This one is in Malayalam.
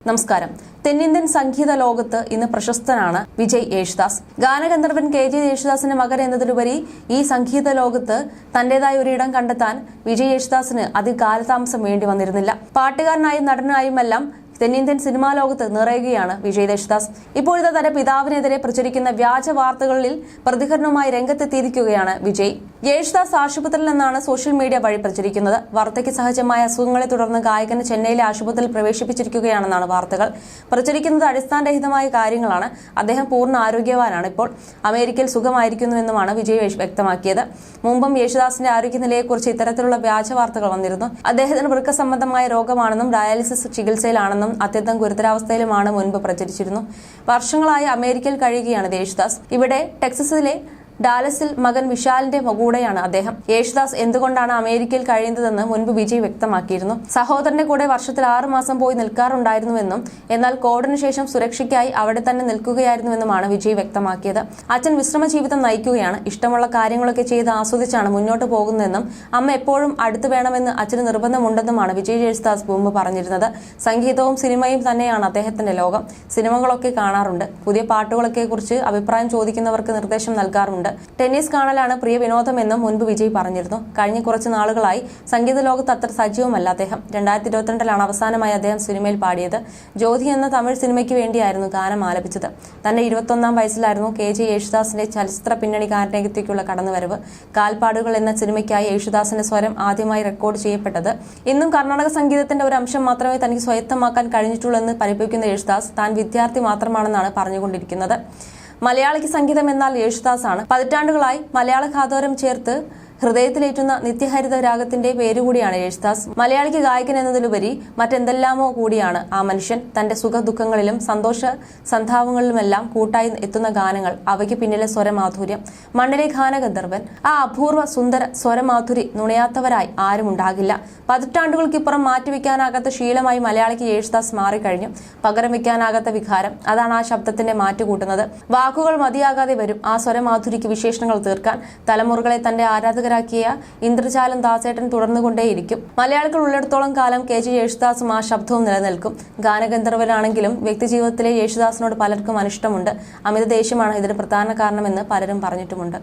നമസ്കാരം. തെന്നിന്ത്യൻ സംഗീത ലോകത്ത് ഇന്ന് പ്രശസ്തനാണ് വിജയ് യേശുദാസ്. ഗാനഗന്ധർവൻ കെ.ജെ. യേശുദാസിന്റെ മകൻ എന്നതിലുപരി ഈ സംഗീത ലോകത്ത് തന്റേതായ ഒരിടം കണ്ടെത്താൻ വിജയ് യേശുദാസിന് അതികാലതാമസം വേണ്ടി വന്നിരുന്നില്ല. പാട്ടുകാരനായും നടനായുമെല്ലാം തെന്നിന്ത്യൻ സിനിമാ ലോകത്ത് നിറയുകയാണ് വിജയ് യേശുദാസ്. ഇപ്പോഴത്തെ തന്റെ പിതാവിനെതിരെ പ്രചരിക്കുന്ന വ്യാജ വാർത്തകളിൽ പ്രതികരണവുമായി രംഗത്തെത്തിയിരിക്കുകയാണ് വിജയ്. യേശുദാസ് ആശുപത്രിയിൽ നിന്നാണ് സോഷ്യൽ മീഡിയ വഴി പ്രചരിക്കുന്നത്. വാർദ്ധക്യ സഹജമായ അസുഖങ്ങളെ തുടർന്ന് ഗായകന് ചെന്നൈയിലെ ആശുപത്രിയിൽ പ്രവേശിപ്പിച്ചിരിക്കുകയാണെന്നാണ് വാർത്തകൾ. പ്രചരിക്കുന്നത് അടിസ്ഥാനരഹിതമായ കാര്യങ്ങളാണ്. അദ്ദേഹം പൂർണ്ണ ആരോഗ്യവാനാണ്. ഇപ്പോൾ അമേരിക്കയിൽ സുഖമായിരിക്കുന്നുവെന്നുമാണ് വിജയ് വ്യക്തമാക്കിയത്. മുമ്പും യേശുദാസിന്റെ ആരോഗ്യനിലയെക്കുറിച്ച് ഇത്തരത്തിലുള്ള വ്യാജ വാർത്തകൾ വന്നിരുന്നു. അദ്ദേഹത്തിന് വൃക്ക സംബന്ധമായ രോഗമാണെന്നും ഡയാലിസിസ് ചികിത്സയിലാണെന്നും അത്യന്തം ഗുരുതരാവസ്ഥയിലുമാണ് മുൻപ് പ്രചരിച്ചിരുന്നു. വർഷങ്ങളായി അമേരിക്കയിൽ കഴിയുകയാണ് യേശുദാസ്. ഇവിടെ ടെക്സസിലെ ഡാലസിൽ മകൻ വിശാലിന്റെ കൂടെയാണ് അദ്ദേഹം. യേശുദാസ് എന്തുകൊണ്ടാണ് അമേരിക്കയിൽ കഴിയുന്നതെന്ന് മുൻപ് വിജയ് വ്യക്തമാക്കിയിരുന്നു. സഹോദരന്റെ കൂടെ വർഷത്തിൽ 6 മാസം പോയി നിൽക്കാറുണ്ടായിരുന്നുവെന്നും എന്നാൽ കോവിഡിന് ശേഷം സുരക്ഷയ്ക്കായി അവിടെ തന്നെ നിൽക്കുകയായിരുന്നുവെന്നുമാണ് വിജയ് വ്യക്തമാക്കിയത്. അച്ഛൻ വിശ്രമ ജീവിതം നയിക്കുകയാണ്. ഇഷ്ടമുള്ള കാര്യങ്ങളൊക്കെ ചെയ്ത് ആസ്വദിച്ചാണ് മുന്നോട്ട് പോകുന്നതെന്നും അമ്മ എപ്പോഴും അടുത്ത് വേണമെന്ന് അച്ഛന് നിർബന്ധമുണ്ടെന്നുമാണ് വിജയ് യേശുദാസ് മുമ്പ് പറഞ്ഞിരുന്നത്. സംഗീതവും സിനിമയും തന്നെയാണ് അദ്ദേഹത്തിന്റെ ലോകം. സിനിമകളൊക്കെ കാണാറുണ്ട്. പുതിയ പാട്ടുകളൊക്കെ കുറിച്ച് അഭിപ്രായം ചോദിക്കുന്നവർക്ക് നിർദ്ദേശം നൽകാറുണ്ട്. ടെന്നീസ് കാണലാണ് പ്രിയ വിനോദമെന്നും മുൻപ് വിജയ് പറഞ്ഞിരുന്നു. കഴിഞ്ഞ കുറച്ച് നാളുകളായി സംഗീത ലോകത്ത് അത്ര സജീവമല്ല അദ്ദേഹം. 2022 അവസാനമായി അദ്ദേഹം സിനിമയിൽ പാടിയത്. ജ്യോതി എന്ന തമിഴ് സിനിമയ്ക്ക് വേണ്ടിയായിരുന്നു ഗാനം ആലപിച്ചത്. തന്റെ 21ാം വയസ്സിലായിരുന്നു കെ.ജെ. യേശുദാസിന്റെ ചലച്ചിത്ര പിന്നണി ഗാനരംഗത്തേക്കുള്ള കടന്നുവരവ്. കാൽപ്പാടുകൾ എന്ന സിനിമയ്ക്കായി യേശുദാസിന്റെ സ്വരം ആദ്യമായി റെക്കോർഡ് ചെയ്യപ്പെട്ടത്. ഇന്നും കർണാടക സംഗീതത്തിന്റെ ഒരു അംശം മാത്രമേ തനിക്ക് സ്വായത്തമാക്കാൻ കഴിഞ്ഞിട്ടുള്ളൂ എന്ന് പരിഭവിക്കുന്ന യേശുദാസ് താൻ വിദ്യാർത്ഥി മാത്രമാണെന്നാണ് പറഞ്ഞുകൊണ്ടിരിക്കുന്നത്. മലയാളിക്ക് സംഗീതം എന്നാൽ യേശുദാസ് ആണ്. പതിറ്റാണ്ടുകളായി മലയാള ഖാതോരം ചേർത്ത് ഹൃദയത്തിലേറ്റുന്ന നിത്യഹരിത രാഗത്തിന്റെ പേരുകൂടിയാണ് യേശുദാസ്. മലയാളിക്ക് ഗായകൻ എന്നതിലുപരി മറ്റെന്തെല്ലാമോ കൂടിയാണ് ആ മനുഷ്യൻ. തന്റെ സുഖ ദുഃഖങ്ങളിലും സന്തോഷ സന്താപങ്ങളിലുമെല്ലാം കൂട്ടായി എത്തുന്ന ഗാനങ്ങൾ, അവയ്ക്ക് പിന്നിലെ സ്വരമാധുര്യം. മണ്ണിലെ ഗാനഗന്ധർവൻ, ആ അപൂർവ സുന്ദര സ്വരമാധുരി നുണയാത്തവരായി ആരും ഉണ്ടാകില്ല. പതിറ്റാണ്ടുകൾക്കിപ്പുറം മാറ്റിവെക്കാനാകാത്ത ശീലമായി മലയാളിക്ക് യേശുദാസ് മാറിക്കഴിഞ്ഞു. പകരം വെക്കാനാകാത്ത വികാരം, അതാണ് ആ ശബ്ദത്തിന്റെ മാറ്റുകൂട്ടുന്നത്. വാക്കുകൾ മതിയാകാതെ വരും ആ സ്വരമാധുരിക്ക് വിശേഷണങ്ങൾ തീർക്കാൻ. തലമുറകളെ തന്റെ ആരാധകരാക്കിയ ഇന്ദ്രജാലം ദാസേട്ടൻ തുടർന്നുകൊണ്ടേയിരിക്കും. മലയാളികൾ ഉള്ളിടത്തോളം കാലം കെ.ജെ. യേശുദാസും ആ ശബ്ദവും നിലനിൽക്കും. ഗാനഗന്ധർവനാണെങ്കിലും വ്യക്തിജീവിതത്തിലെ യേശുദാസിനോട് പലർക്കും അനിഷ്ടമുണ്ട്. അമിത ദേഷ്യമാണ് ഇതിന് പ്രധാന കാരണമെന്ന് പലരും പറഞ്ഞിട്ടുമുണ്ട്.